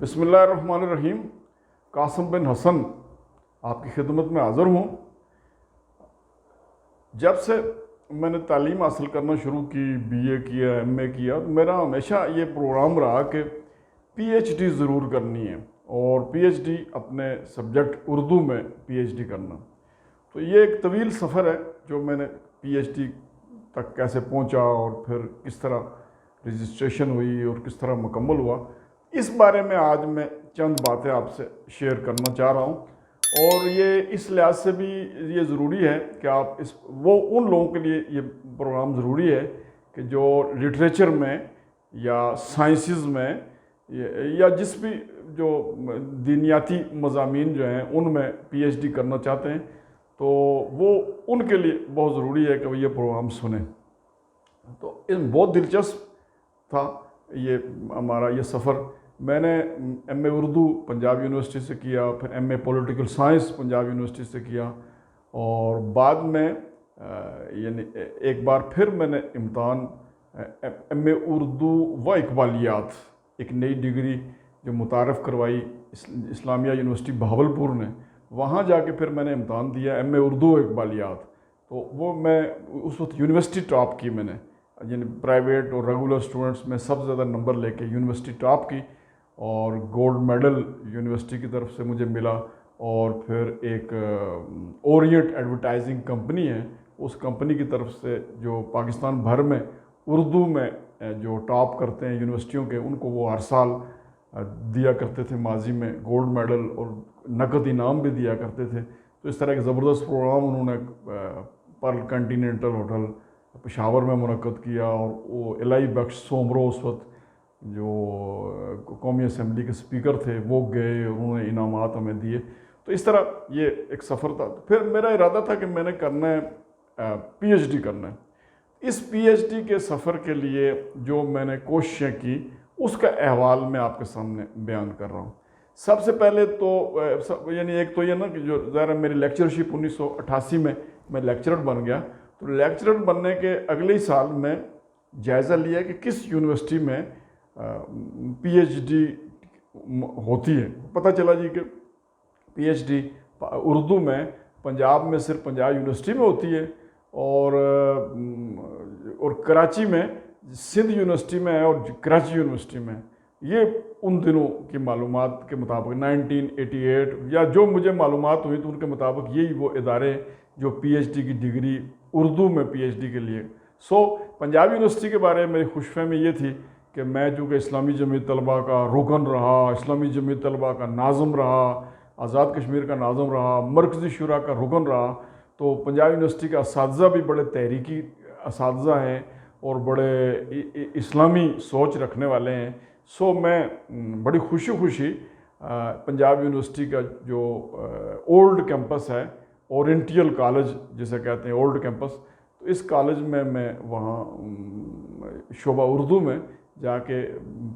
بسم اللہ الرحمن الرحیم۔ قاسم بن حسن آپ کی خدمت میں حاضر ہوں۔ جب سے میں نے تعلیم حاصل کرنا شروع کی، بی اے کیا، ایم اے کیا، تو میرا ہمیشہ یہ پروگرام رہا کہ پی ایچ ڈی ضرور کرنی ہے، اور پی ایچ ڈی اپنے سبجیکٹ اردو میں پی ایچ ڈی کرنا۔ تو یہ ایک طویل سفر ہے جو میں نے پی ایچ ڈی تک کیسے پہنچا، اور پھر کس طرح رجسٹریشن ہوئی اور کس طرح مکمل ہوا، اس بارے میں آج میں چند باتیں آپ سے شیئر کرنا چاہ رہا ہوں۔ اور یہ اس لحاظ سے بھی یہ ضروری ہے کہ آپ وہ ان لوگوں کے لیے یہ پروگرام ضروری ہے کہ جو لٹریچر میں یا سائنسز میں یا جس بھی جو دینیاتی مضامین جو ہیں ان میں پی ایچ ڈی کرنا چاہتے ہیں، تو وہ ان کے لیے بہت ضروری ہے کہ وہ یہ پروگرام سنیں۔ تو بہت دلچسپ تھا یہ ہمارا یہ سفر۔ میں نے M A Urdu Punjab university سے کیا، پھر M A political science Punjab university سے کیا، اور بعد میں یعنی ایک بار پھر میں نے امتحان ایم اے اردو و اقبالیات، ایک نئی ڈگری جو متعارف کروائی اسلامیہ یونیورسٹی بہاولپور نے، وہاں جا کے پھر میں نے امتحان دیا ایم اے اردو و اقبالیات۔ تو وہ میں اس وقت یونیورسٹی ٹاپ کی، میں نے یعنی پرائیویٹ اور ریگولر سٹوڈنٹس میں سب سے زیادہ نمبر لے کے یونیورسٹی ٹاپ کی، اور گولڈ میڈل یونیورسٹی کی طرف سے مجھے ملا۔ اور پھر ایک اورینٹ ایڈورٹائزنگ کمپنی ہے، اس کمپنی کی طرف سے جو پاکستان بھر میں اردو میں جو ٹاپ کرتے ہیں یونیورسٹیوں کے، ان کو وہ ہر سال دیا کرتے تھے، ماضی میں گولڈ میڈل اور نقد انعام بھی دیا کرتے تھے۔ تو اس طرح ایک زبردست پروگرام انہوں نے پرل کنٹیننٹل ہوٹل پشاور میں منعقد کیا، اور وہ الہی بخش سومرو اس وقت جو قومی اسمبلی کے سپیکر تھے وہ گئے، انہوں نے انعامات ہمیں دیے۔ تو اس طرح یہ ایک سفر تھا۔ پھر میرا ارادہ تھا کہ میں نے کرنا ہے پی ایچ ڈی کرنا ہے۔ اس پی ایچ ڈی کے سفر کے لیے جو میں نے کوششیں کی، اس کا احوال میں آپ کے سامنے بیان کر رہا ہوں۔ سب سے پہلے تو یعنی ایک تو یہ نا کہ جو ظاہر میری لیکچرشپ 1988 میں لیکچرر بن گیا، تو لیکچرر بننے کے اگلے ہی سال میں جائزہ لیا کہ کس یونیورسٹی میں پی ایچ ڈی ہوتی ہے۔ پتہ چلا جی کہ پی ایچ ڈی اردو میں پنجاب میں صرف پنجاب یونیورسٹی میں ہوتی ہے، اور کراچی میں سندھ یونیورسٹی میں ہے، اور کراچی یونیورسٹی میں۔ یہ ان دنوں کی معلومات کے مطابق 1988 یا جو مجھے معلومات ہوئی تو ان کے مطابق یہی وہ ادارے جو پی ایچ ڈی کی ڈگری اردو میں پی ایچ ڈی کے لیے۔ پنجاب یونیورسٹی کے بارے میں میری خوش فہمی یہ تھی کہ میں چونکہ اسلامی جمعیت طلبہ کا رکن رہا، اسلامی جمعیت طلبہ کا ناظم رہا، آزاد کشمیر کا ناظم رہا، مرکزی شورا کا رکن رہا، تو پنجاب یونیورسٹی کا اساتذہ بھی بڑے تحریکی اساتذہ ہیں اور بڑے اسلامی سوچ رکھنے والے ہیں۔ میں بڑی خوشی پنجاب یونیورسٹی کا جو اولڈ کیمپس ہے، اورینٹیل کالج جسے کہتے ہیں اولڈ کیمپس، تو اس کالج میں وہاں شعبہ اردو میں جا کے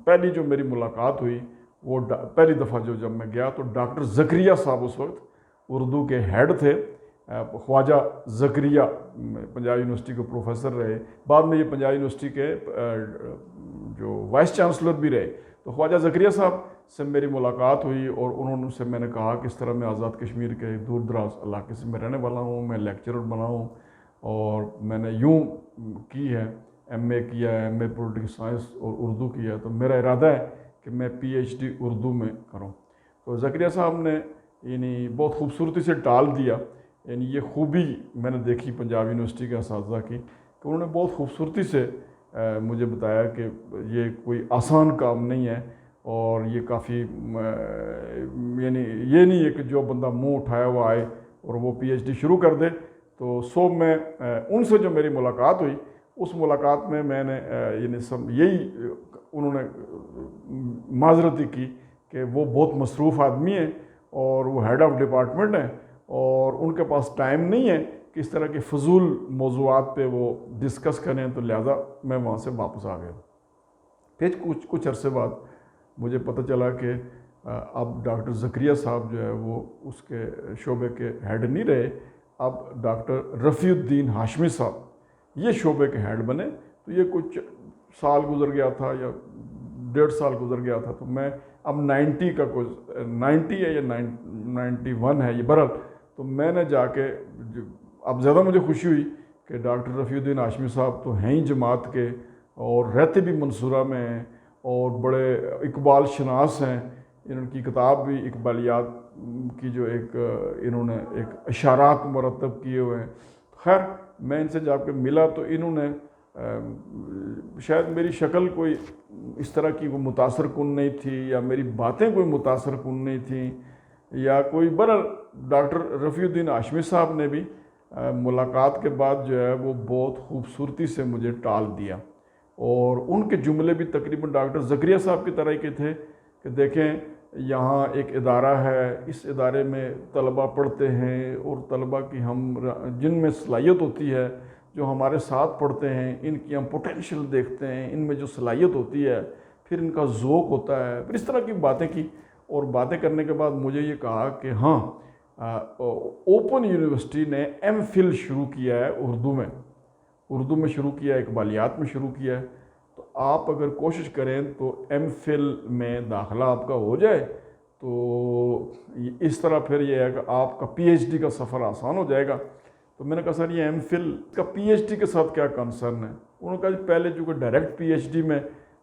پہلی جو میری ملاقات ہوئی، وہ پہلی دفعہ جب میں گیا تو ڈاکٹر زکریہ صاحب اس وقت اردو کے ہیڈ تھے۔ خواجہ زکریہ پنجاب یونیورسٹی کے پروفیسر رہے، بعد میں یہ پنجاب یونیورسٹی کے جو وائس چانسلر بھی رہے۔ تو خواجہ زکریہ صاحب سے میری ملاقات ہوئی، اور انہوں سے میں نے کہا کہ اس طرح میں آزاد کشمیر کے دور دراز علاقے سے میں رہنے والا ہوں، میں لیکچرر بنا ہوں، اور میں نے یوں کی ہے، ایم اے کیا ہے، ایم اے پولیٹیکل سائنس اور اردو کیا ہے، تو میرا ارادہ ہے کہ میں پی ایچ ڈی اردو میں کروں۔ تو زکریہ صاحب نے یعنی بہت خوبصورتی سے ٹال دیا، یعنی یہ خوبی میں نے دیکھی پنجاب یونیورسٹی کے اساتذہ کی کہ انہوں نے بہت خوبصورتی سے مجھے بتایا کہ یہ کوئی آسان کام نہیں ہے، اور یہ کافی یعنی یہ نہیں ہے کہ جو بندہ منہ اٹھایا ہوا آئے اور وہ پی ایچ ڈی شروع کر دے۔ تو میں ان سے جو میری ملاقات ہوئی، اس ملاقات میں نے یعنی یہی انہوں نے معذرتی کی کہ وہ بہت مصروف آدمی ہیں، اور وہ ہیڈ آف ڈپارٹمنٹ ہیں، اور ان کے پاس ٹائم نہیں ہے کہ اس طرح کے فضول موضوعات پہ وہ ڈسکس کریں، تو لہٰذا میں وہاں سے واپس آ گیا۔ پھر کچھ عرصے بعد مجھے پتہ چلا کہ اب ڈاکٹر زکریہ صاحب جو ہے وہ اس کے شعبے کے ہیڈ نہیں رہے، اب ڈاکٹر رفیع الدین ہاشمی صاحب یہ شعبے کے ہیڈ بنے۔ تو یہ کچھ سال گزر گیا تھا یا 1.5 سال گزر گیا تھا، تو میں اب 90 کا کچھ 90 ہے یا 91 ہے یہ بہرحال. تو میں نے جا کے اب زیادہ مجھے خوشی ہوئی کہ ڈاکٹر رفیع الدین ہاشمی صاحب تو ہیں ہی جماعت کے اور رہتے بھی منصورہ میں ہیں اور بڑے اقبال شناس ہیں. ان کی کتاب بھی اقبالیات کی جو ایک انہوں نے ایک اشارات مرتب کیے ہوئے ہیں. خیر میں ان سے جا کے ملا تو انہوں نے شاید میری شکل کوئی اس طرح کی کوئی متاثر کن نہیں تھی یا میری باتیں کوئی متاثر کن نہیں تھیں یا کوئی ڈاکٹر رفیع الدین ہاشمی صاحب نے بھی ملاقات کے بعد جو ہے وہ بہت خوبصورتی سے مجھے ٹال دیا. اور ان کے جملے بھی تقریباً ڈاکٹر زکریا صاحب کی طرح ہی کے تھے کہ دیکھیں یہاں ایک ادارہ ہے, اس ادارے میں طلبہ پڑھتے ہیں اور طلبہ کی ہم جن میں صلاحیت ہوتی ہے جو ہمارے ساتھ پڑھتے ہیں ان کی ہم پوٹینشیل دیکھتے ہیں, ان میں جو صلاحیت ہوتی ہے پھر ان کا ذوق ہوتا ہے. پھر اس طرح کی باتیں کی اور باتیں کرنے کے بعد مجھے یہ کہا کہ ہاں اوپن یونیورسٹی نے ایم فل شروع کیا ہے اردو میں شروع کیا ہے, اقبالیات میں شروع کیا ہے. تو آپ اگر کوشش کریں تو ایم فل میں داخلہ آپ کا ہو جائے تو اس طرح پھر یہ ہے کہ آپ کا پی ایچ ڈی کا سفر آسان ہو جائے گا. تو میں نے کہا سر یہ ایم فل کا پی ایچ ڈی کے ساتھ کیا کنسرن ہے؟ انہوں نے کہا جی پہلے جو کہ ڈائریکٹ پی ایچ ڈی میں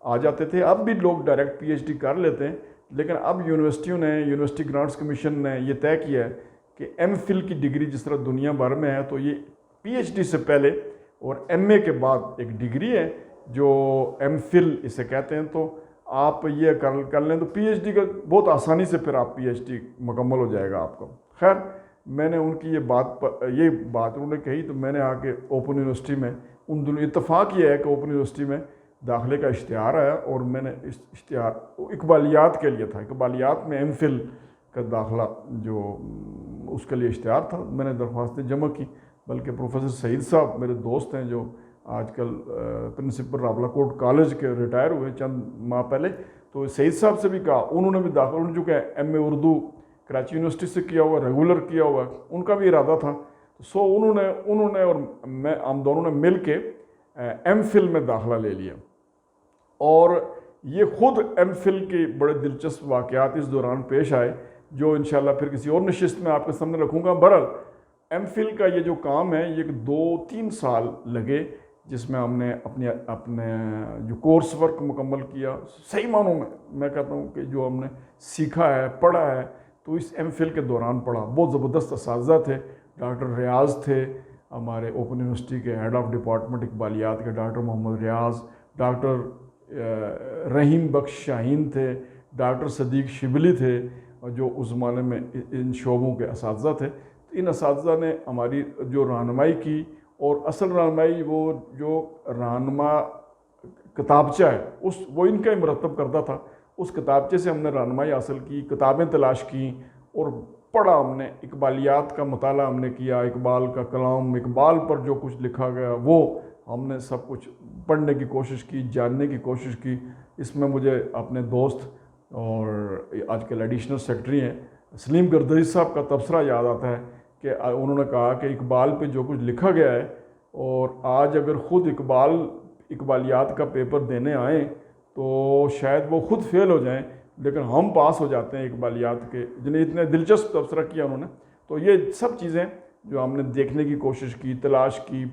آ جاتے تھے, اب بھی لوگ ڈائریکٹ پی ایچ ڈی کر لیتے ہیں, لیکن اب یونیورسٹیوں نے یونیورسٹی گرانٹس کمیشن نے یہ طے کیا ہے کہ ایم فل کی ڈگری جس طرح دنیا بھر میں ہے تو یہ پی ایچ ڈی سے پہلے اور ایم اے کے بعد ایک ڈگری ہے جو ایم فل اسے کہتے ہیں. تو آپ یہ کر لیں تو پی ایچ ڈی کا بہت آسانی سے پھر آپ پی ایچ ڈی مکمل ہو جائے گا آپ کا. خیر میں نے ان کی یہ بات انہوں نے کہی تو میں نے آ کے اوپن یونیورسٹی میں ان دونوں اتفاق یہ ہے کہ اوپن یونیورسٹی میں داخلے کا اشتہار آیا اور میں نے اشتہار اقبالیات کے لیے تھا, اقبالیات میں ایم فل کا داخلہ جو اس کے لیے اشتہار تھا. میں نے درخواستیں جمع کی, بلکہ پروفیسر سعید صاحب میرے دوست ہیں جو آج کل پرنسپل راولہ کوٹ کالج کے ریٹائر ہوئے چند ماہ پہلے, تو سعید صاحب سے بھی کہا, انہوں نے بھی داخلہ انہوں نے جو کہ M A Urdu Karachi university سے کیا ہوا, ریگولر کیا ہوا, ان کا بھی ارادہ تھا. سو انہوں نے اور میں ہم دونوں نے مل کے ایم فل میں داخلہ لے لیا. اور یہ خود ایم فل کے بڑے دلچسپ واقعات اس دوران پیش آئے جو انشاءاللہ پھر کسی اور نشست میں آپ کے سامنے رکھوں گا. بہرحال ایم فل کا یہ جو کام ہے یہ 2-3 سال لگے جس میں ہم نے اپنے جو کورس ورک مکمل کیا. صحیح معنوں میں کہتا ہوں کہ جو ہم نے سیکھا ہے پڑھا ہے تو اس ایم فل کے دوران پڑھا. بہت زبردست اساتذہ تھے. ڈاکٹر ریاض تھے ہمارے اوپن یونیورسٹی کے ہیڈ آف ڈپارٹمنٹ اقبالیات کے, ڈاکٹر محمد ریاض, ڈاکٹر رحیم بخش شاہین تھے, ڈاکٹر صدیق شبلی تھے جو اس زمانے میں ان شعبوں کے اساتذہ تھے. ان اساتذہ نے ہماری جو رہنمائی کی اور اصل رہنمائی وہ جو رہنما کتابچہ ہے وہ ان کا ہی مرتب کرتا تھا. اس کتابچے سے ہم نے رہنمائی حاصل کی, کتابیں تلاش کیں اور پڑھا. ہم نے اقبالیات کا مطالعہ ہم نے کیا, اقبال کا کلام, اقبال پر جو کچھ لکھا گیا وہ ہم نے سب کچھ پڑھنے کی کوشش کی, جاننے کی کوشش کی. اس میں مجھے اپنے دوست اور آج کل ایڈیشنل سیکرٹری ہیں سلیم گردری صاحب کا تبصرہ یاد آتا ہے کہ انہوں نے کہا کہ اقبال پہ جو کچھ لکھا گیا ہے اور آج اگر خود اقبالیات کا پیپر دینے آئیں تو شاید وہ خود فیل ہو جائیں, لیکن ہم پاس ہو جاتے ہیں اقبالیات کے. جنہیں اتنے دلچسپ تبصرہ کیا انہوں نے. تو یہ سب چیزیں جو ہم نے دیکھنے کی کوشش کی, تلاش کی,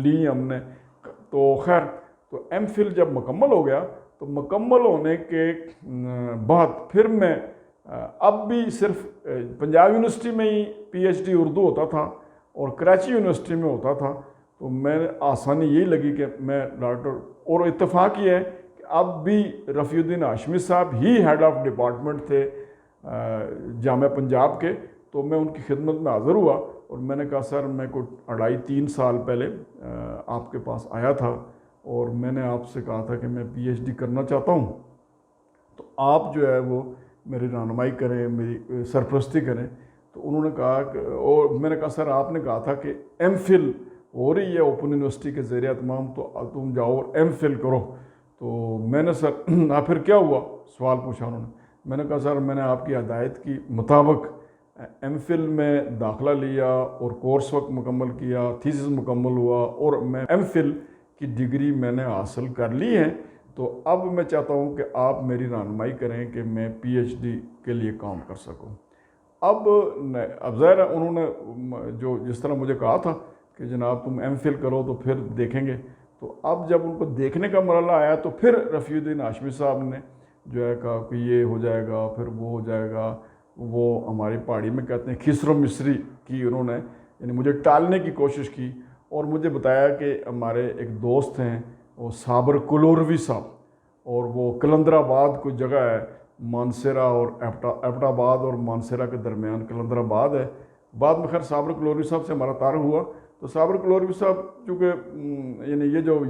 لی ہم نے. تو خیر تو ایم فل جب مکمل ہو گیا تو مکمل ہونے کے بعد پھر میں اب بھی صرف پنجاب یونیورسٹی میں ہی پی ایچ ڈی اردو ہوتا تھا اور کراچی یونیورسٹی میں ہوتا تھا. تو میں آسانی یہی لگی کہ میں ڈاکٹر, اور اتفاق یہ ہے کہ اب بھی رفیع الدین ہاشمی صاحب ہی ہیڈ آف ڈپارٹمنٹ تھے جامعہ پنجاب کے. تو میں ان کی خدمت میں حاضر ہوا اور میں نے کہا سر میں کو 2.5-3 سال پہلے آپ کے پاس آیا تھا اور میں نے آپ سے کہا تھا کہ میں پی ایچ ڈی کرنا چاہتا ہوں, تو آپ جو ہے وہ میری رہنمائی کریں, میری سرپرستی کریں. تو انہوں نے کہا کہ, اور میں نے کہا سر آپ نے کہا تھا کہ ایم فل ہو رہی ہے اوپن یونیورسٹی کے زیر اہتمام تو تم جاؤ اور ایم فل کرو. تو میں نے سر پھر کیا ہوا سوال پوچھا انہوں نے. میں نے کہا سر میں نے آپ کی ہدایت کی مطابق ایم فل میں داخلہ لیا اور کورس ورک مکمل کیا, تھیسس مکمل ہوا اور میں ایم فل کی ڈگری میں نے حاصل کر لی ہے. تو اب میں چاہتا ہوں کہ آپ میری رہنمائی کریں کہ میں پی ایچ ڈی کے لیے کام کر سکوں۔ اب ظاہر ہے انہوں نے جو جس طرح مجھے کہا تھا کہ جناب تم ایم فل کرو تو پھر دیکھیں گے، تو اب جب ان کو دیکھنے کا مرحلہ آیا تو پھر رفیع الدین ہاشمی صاحب نے جو ہے کہا کہ یہ ہو جائے گا، پھر وہ ہو جائے گا، وہ ہماری پہاڑی میں کہتے ہیں کھسرو مصری کی انہوں نے یعنی مجھے ٹالنے کی کوشش کی، اور مجھے بتایا کہ ہمارے ایک دوست ہیں وہ صابر کلوروی صاحب، اور وہ کلندر آباد کوئی جگہ ہے، مانسیرا اور ایبٹ آباد اور مانسیرا کے درمیان کلندر آباد ہے۔ بعد میں خیر صابر کلوروی صاحب سے ہمارا تعارف ہوا، تو صابر کلوروی صاحب چونکہ یعنی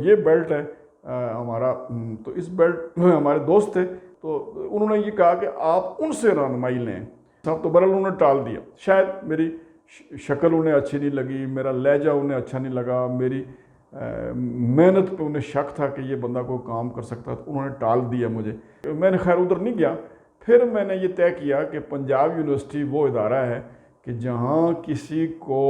یہ بیلٹ ہے ہمارا، تو اس بیلٹ میں ہمارے دوست تھے، تو انہوں نے یہ کہا کہ آپ ان سے رہنمائی لیں صاحب، تو برحال انہوں نے ٹال دیا۔ شاید میری شکل انہیں اچھی نہیں لگی، میرا لہجہ انہیں اچھا نہیں لگا، میری محنت پہ انہیں شک تھا کہ یہ بندہ کوئی کام کر سکتا ہے، تو انہوں نے ٹال دیا مجھے۔ میں نے خیر ادھر نہیں گیا۔ پھر میں نے یہ طے کیا کہ پنجاب یونیورسٹی وہ ادارہ ہے کہ جہاں کسی کو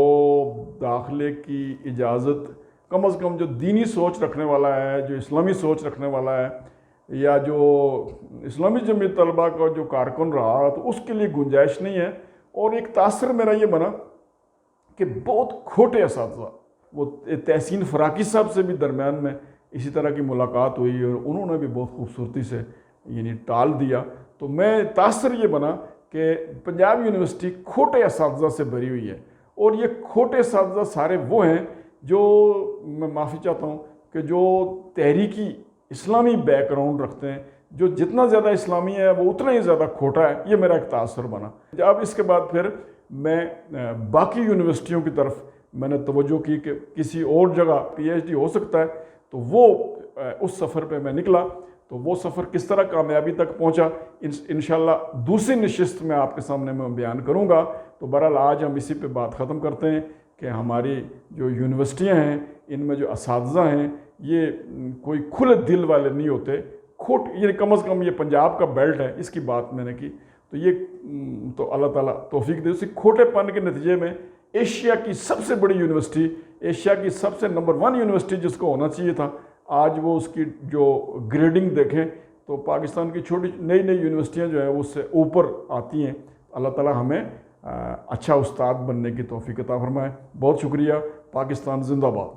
داخلے کی اجازت کم از کم جو دینی سوچ رکھنے والا ہے، جو اسلامی سوچ رکھنے والا ہے، یا جو اسلامی جمعیت طلبہ کا جو کارکن رہا، تو اس کے لیے گنجائش نہیں ہے۔ اور ایک تاثر میرا یہ بنا کہ بہت کھوٹے اساتذہ، وہ تحسین فراقی صاحب سے بھی درمیان میں اسی طرح کی ملاقات ہوئی، اور انہوں نے بھی بہت خوبصورتی سے یعنی ٹال دیا۔ تو میں تاثر یہ بنا کہ پنجاب یونیورسٹی کھوٹے اساتذہ سے بھری ہوئی ہے، اور یہ کھوٹے اساتذہ سارے وہ ہیں جو، میں معافی چاہتا ہوں، کہ جو تحریکی اسلامی بیک گراؤنڈ رکھتے ہیں، جو جتنا زیادہ اسلامی ہے وہ اتنا ہی زیادہ کھوٹا ہے۔ یہ میرا ایک تاثر بنا۔ اب اس کے بعد پھر میں باقی یونیورسٹیوں کی طرف میں نے توجہ کی کہ کسی اور جگہ پی ایچ ڈی ہو سکتا ہے، تو وہ اس سفر پہ میں نکلا۔ تو وہ سفر کس طرح کامیابی تک پہنچا انشاءاللہ دوسری نشست میں آپ کے سامنے میں بیان کروں گا۔ تو بہرحال آج ہم اسی پہ بات ختم کرتے ہیں کہ ہماری جو یونیورسٹیاں ہیں ان میں جو اساتذہ ہیں یہ کوئی کھلے دل والے نہیں ہوتے، یہ کم از کم یہ پنجاب کا بیلٹ ہے، اس کی بات میں نے کی۔ تو یہ تو اللہ تعالیٰ توفیق دے۔ اسی کھوٹے پن کے نتیجے میں ایشیا کی سب سے بڑی یونیورسٹی، ایشیا کی سب سے نمبر 1 یونیورسٹی جس کو ہونا چاہیے تھا، آج وہ اس کی جو گریڈنگ دیکھیں تو پاکستان کی چھوٹی نئی یونیورسٹیاں جو ہیں اس سے اوپر آتی ہیں۔ اللہ تعالیٰ ہمیں اچھا استاد بننے کی توفیق عطا فرمائے۔ بہت شکریہ۔ پاکستان زندہ باد۔